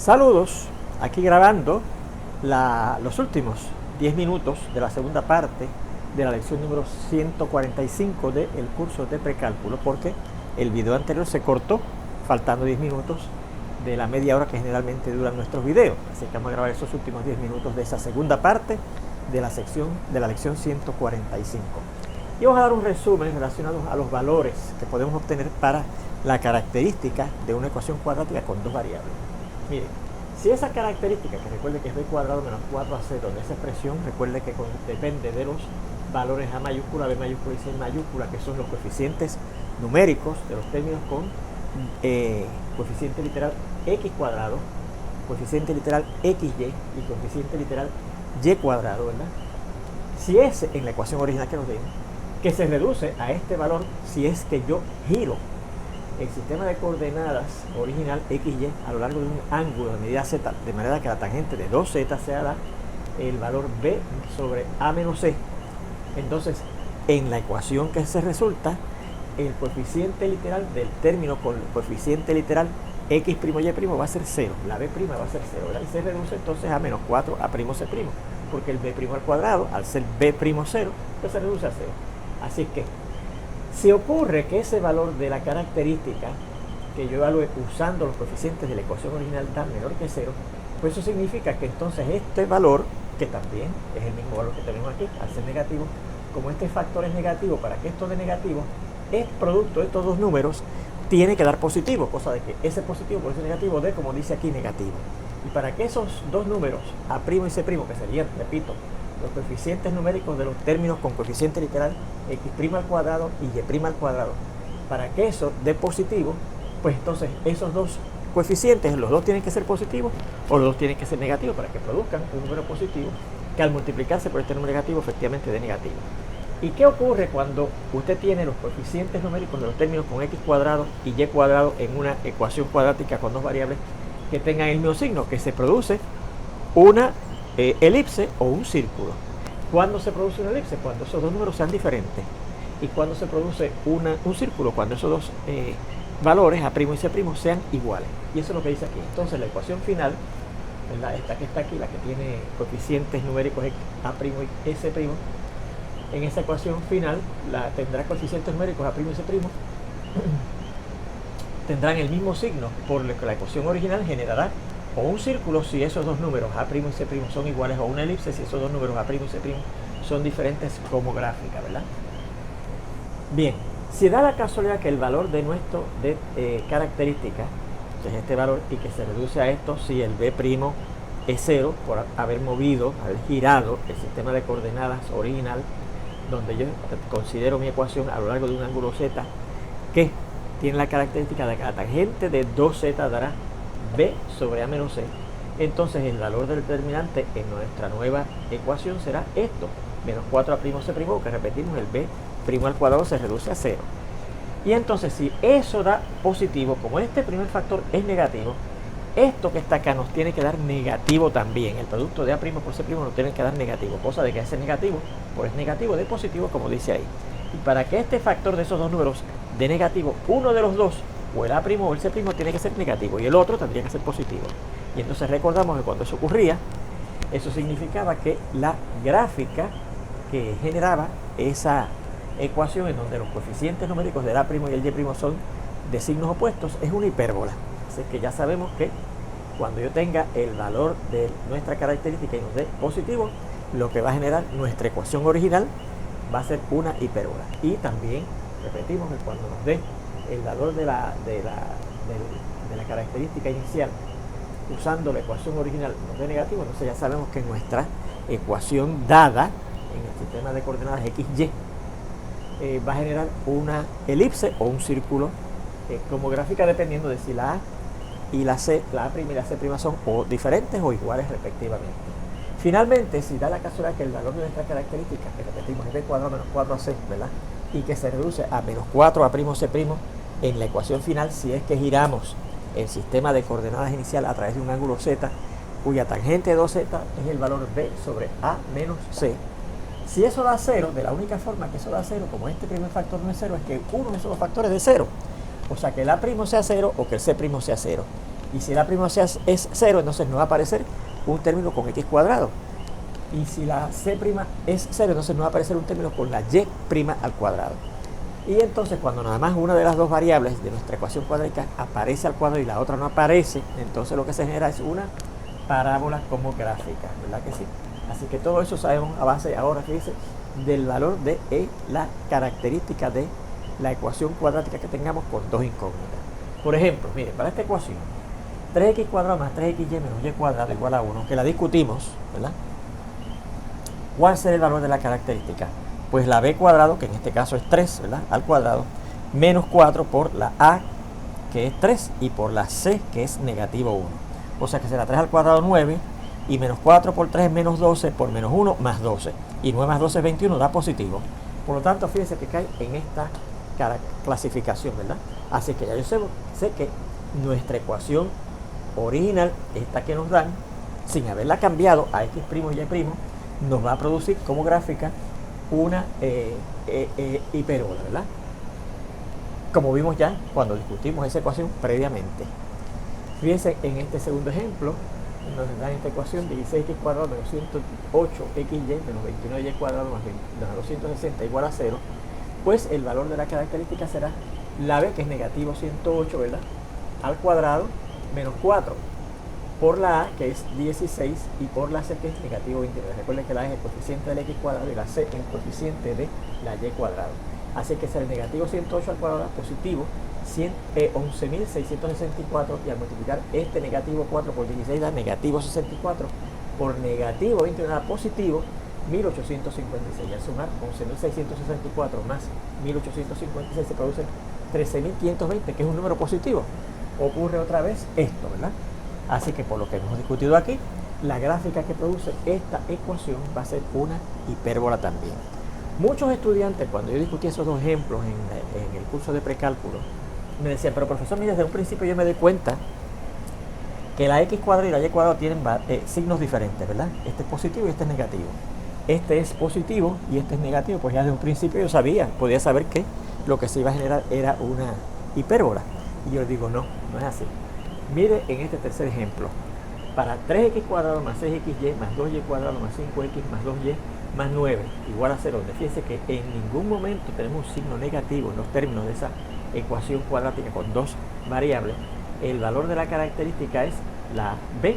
Saludos, aquí grabando los últimos 10 minutos de la segunda parte de la lección número 145 del curso de precálculo, porque el video anterior se cortó faltando 10 minutos de la media hora que generalmente duran nuestros videos. Así que vamos a grabar esos últimos 10 minutos de esa segunda parte de la lección 145. Y vamos a dar un resumen relacionado a los valores que podemos obtener para la característica de una ecuación cuadrática con dos variables. Miren, si esa característica, que recuerde que es b cuadrado menos 4ac, donde esa expresión, recuerde que depende de los valores a mayúscula, b mayúscula y c mayúscula, que son los coeficientes numéricos de los términos con coeficiente literal x cuadrado, coeficiente literal xy y coeficiente literal y cuadrado, ¿verdad? Si es en la ecuación original que nos den, que se reduce a este valor si es que yo giro el sistema de coordenadas original XY a lo largo de un ángulo de medida Z, de manera que la tangente de 2Z sea el valor B sobre A menos C. Entonces, en la ecuación que se resulta, el coeficiente literal del término con el coeficiente literal X' Y' va a ser 0, la B' va a ser 0, ¿verdad? Y se reduce entonces a menos 4 A' C', porque el B' al cuadrado, al ser B' 0, pues se reduce a 0. Así que, si ocurre que ese valor de la característica que yo evalúe usando los coeficientes de la ecuación original da menor que 0, pues eso significa que entonces este valor, que también es el mismo valor que tenemos aquí, al ser negativo, como este factor es negativo, para que esto dé negativo, es producto de estos dos números, tiene que dar positivo, cosa de que ese positivo por ese negativo dé, como dice aquí, negativo. Y para que esos dos números, A' y C', que serían, repito, los coeficientes numéricos de los términos con coeficiente literal x' al cuadrado y y' al cuadrado, para que eso dé positivo, pues entonces esos dos coeficientes, los dos tienen que ser positivos o los dos tienen que ser negativos para que produzcan un número positivo que al multiplicarse por este número negativo efectivamente dé negativo. ¿Y qué ocurre cuando usted tiene los coeficientes numéricos de los términos con x cuadrado y y cuadrado en una ecuación cuadrática con dos variables que tengan el mismo signo, que se produce una elipse o un círculo? ¿Cuándo se produce una elipse? Cuando esos dos números sean diferentes. ¿Y cuándo se produce un círculo? Cuando esos dos valores, A' y C' sean iguales. Y eso es lo que dice aquí. Entonces la ecuación final, ¿verdad? Esta que está aquí, la que tiene coeficientes numéricos A' y C', en esa ecuación final tendrá coeficientes numéricos A' y C', tendrán el mismo signo, por lo que la ecuación original generará o un círculo si esos dos números A' y C' son iguales, o una elipse si esos dos números A' y C' son diferentes como gráfica, ¿verdad? Bien, si da la casualidad que el valor de nuestro característica es este valor y que se reduce a esto si el B' es 0 por haber girado el sistema de coordenadas original, donde yo considero mi ecuación a lo largo de un ángulo Z que tiene la característica de que la tangente de 2Z dará B sobre A menos C, entonces el valor del determinante en nuestra nueva ecuación será esto, menos 4A' C', que repetimos, el B' al cuadrado se reduce a 0. Y entonces si eso da positivo, como este primer factor es negativo, esto que está acá nos tiene que dar negativo también. El producto de A' por C' nos tiene que dar negativo, cosa de que ese negativo, pues es negativo de positivo, como dice ahí. Y para que este factor de esos dos números dé negativo, uno de los dos, o el A' o el C' tiene que ser negativo y el otro tendría que ser positivo. Y entonces recordamos que cuando eso ocurría, eso significaba que la gráfica que generaba esa ecuación en donde los coeficientes numéricos del A' y el Y' son de signos opuestos es una hipérbola. Así que ya sabemos que cuando yo tenga el valor de nuestra característica y nos dé positivo, lo que va a generar nuestra ecuación original va a ser una hipérbola. Y también repetimos que cuando nos dé el valor de la característica inicial usando la ecuación original nos dé negativo, entonces ya sabemos que nuestra ecuación dada en el sistema de coordenadas XY va a generar una elipse o un círculo como gráfica, dependiendo de si la A y la C, la A' y la C' son o diferentes o iguales respectivamente. Finalmente, si da la casualidad que el valor de nuestra característica, que repetimos, es B cuadrado menos 4AC, ¿verdad? Y que se reduce a menos 4A' C' en la ecuación final, si es que giramos el sistema de coordenadas inicial a través de un ángulo Z, cuya tangente de 2Z es el valor B sobre A menos C. Si eso da 0, de la única forma que eso da 0, como este primer factor no es 0, es que uno de esos dos factores de 0. O sea, que el A' sea 0 o que el C' sea 0. Y si la prima es 0, entonces no va a aparecer un término con x cuadrado. Y si la c' es 0, entonces no va a aparecer un término con la y' al cuadrado. Y entonces cuando nada más una de las dos variables de nuestra ecuación cuadrática aparece al cuadrado y la otra no aparece, entonces lo que se genera es una parábola como gráfica, ¿verdad que sí? Así que todo eso sabemos a base, ahora fíjense, del valor de la característica de la ecuación cuadrática que tengamos con dos incógnitas. Por ejemplo, miren, para esta ecuación, 3x cuadrado más 3xy menos y cuadrado igual a 1, que la discutimos, ¿verdad? ¿Cuál será el valor de la característica? Pues la b cuadrado, que en este caso es 3, ¿verdad? Al cuadrado, menos 4 por la a, que es 3, y por la c, que es negativo 1. O sea que será 3 al cuadrado 9, y menos 4 por 3 es menos 12, por menos 1 más 12. Y 9 más 12 es 21, da positivo. Por lo tanto, fíjense que cae en esta clasificación, ¿verdad? Así que ya yo sé que nuestra ecuación original, esta que nos dan, sin haberla cambiado a x' y y', nos va a producir como gráfica una hipérbola, ¿verdad? Como vimos ya cuando discutimos esa ecuación previamente. Fíjense en este segundo ejemplo, nos dan esta ecuación de 16x cuadrado menos 108xy menos 29y cuadrado más 260 igual a 0. Pues el valor de la característica será la b, que es negativo 108, ¿verdad? Al cuadrado menos 4 por la a, que es 16, y por la c, que es negativo 29. Recuerden que la a es el coeficiente del x cuadrado y la c el coeficiente de la y cuadrado. Así que será el negativo 108 al cuadrado positivo 11.664, y al multiplicar este negativo 4 por 16 da negativo 64, por negativo 29 da positivo 1856. Y al sumar 11.664 más 1856 se produce 13.520, que es un número positivo. Ocurre otra vez esto, ¿verdad? Así que por lo que hemos discutido aquí, la gráfica que produce esta ecuación va a ser una hipérbola también. Muchos estudiantes, cuando yo discutí esos dos ejemplos en el curso de precálculo, me decían, pero profesor, mire, desde un principio yo me doy cuenta que la x cuadrada y la y cuadrada tienen signos diferentes, ¿verdad? Este es positivo y este es negativo. Este es positivo y este es negativo, pues ya desde un principio yo podía saber que lo que se iba a generar era una hipérbola. Y yo les digo, no, no es así. Mire en este tercer ejemplo, para 3x cuadrado más 6xy más 2y cuadrado más 5x más 2y más 9 igual a 0, donde fíjense que en ningún momento tenemos un signo negativo en los términos de esa ecuación cuadrática con dos variables. El valor de la característica es la b,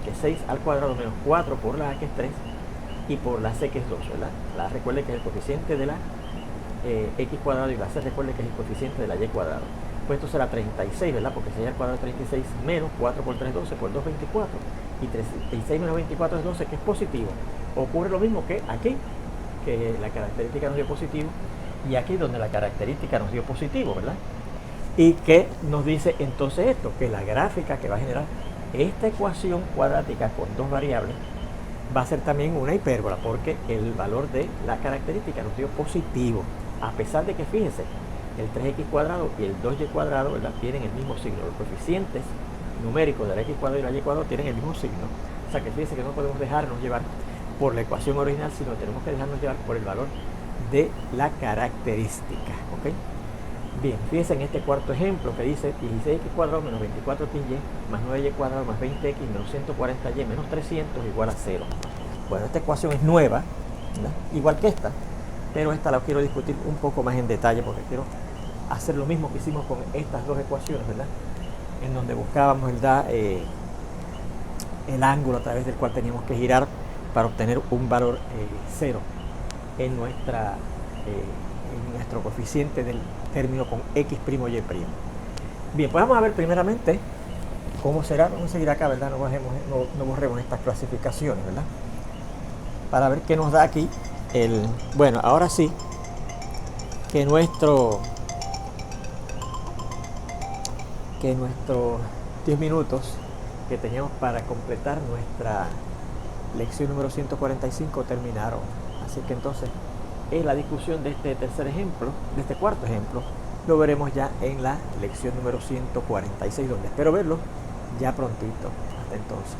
que es 6 al cuadrado menos 4 por la a, que es 3, y por la c, que es 2, ¿verdad? La recuerde que es el coeficiente de la x cuadrado, y la c recuerde que es el coeficiente de la y cuadrado. Pues esto será 36, ¿verdad? Porque 6 al cuadrado es 36 menos 4 por 3, 12, por 2, 24. Y 36 menos 24 es 12, que es positivo. Ocurre lo mismo que aquí, que la característica nos dio positivo, y aquí donde la característica nos dio positivo, ¿verdad? Y que nos dice entonces esto, que la gráfica que va a generar esta ecuación cuadrática con dos variables va a ser también una hipérbola, porque el valor de la característica nos dio positivo, a pesar de que, fíjense, el 3x cuadrado y el 2y cuadrado, ¿verdad?, tienen el mismo signo. Los coeficientes numéricos del x cuadrado y la y cuadrado tienen el mismo signo. O sea que fíjense que no podemos dejarnos llevar por la ecuación original, sino tenemos que dejarnos llevar por el valor de la característica, ¿ok? Bien, fíjense en este cuarto ejemplo que dice 16x cuadrado menos 24xy más 9y cuadrado más 20x menos 140y menos 300 igual a 0. Bueno, esta ecuación es nueva, ¿verdad?, igual que esta, pero esta la quiero discutir un poco más en detalle porque quiero hacer lo mismo que hicimos con estas dos ecuaciones, ¿verdad?, en donde buscábamos el ángulo a través del cual teníamos que girar para obtener un valor 0 en nuestro coeficiente del término con x' y'. Bien, pues vamos a ver primeramente cómo será. Vamos a seguir acá, ¿verdad? No borremos estas clasificaciones, ¿verdad?, para ver qué nos da aquí bueno, ahora sí que nuestros 10 minutos que teníamos para completar nuestra lección número 145 terminaron. Así que entonces la discusión de este tercer ejemplo, de este cuarto ejemplo, lo veremos ya en la lección número 146, donde espero verlo ya prontito. Hasta entonces.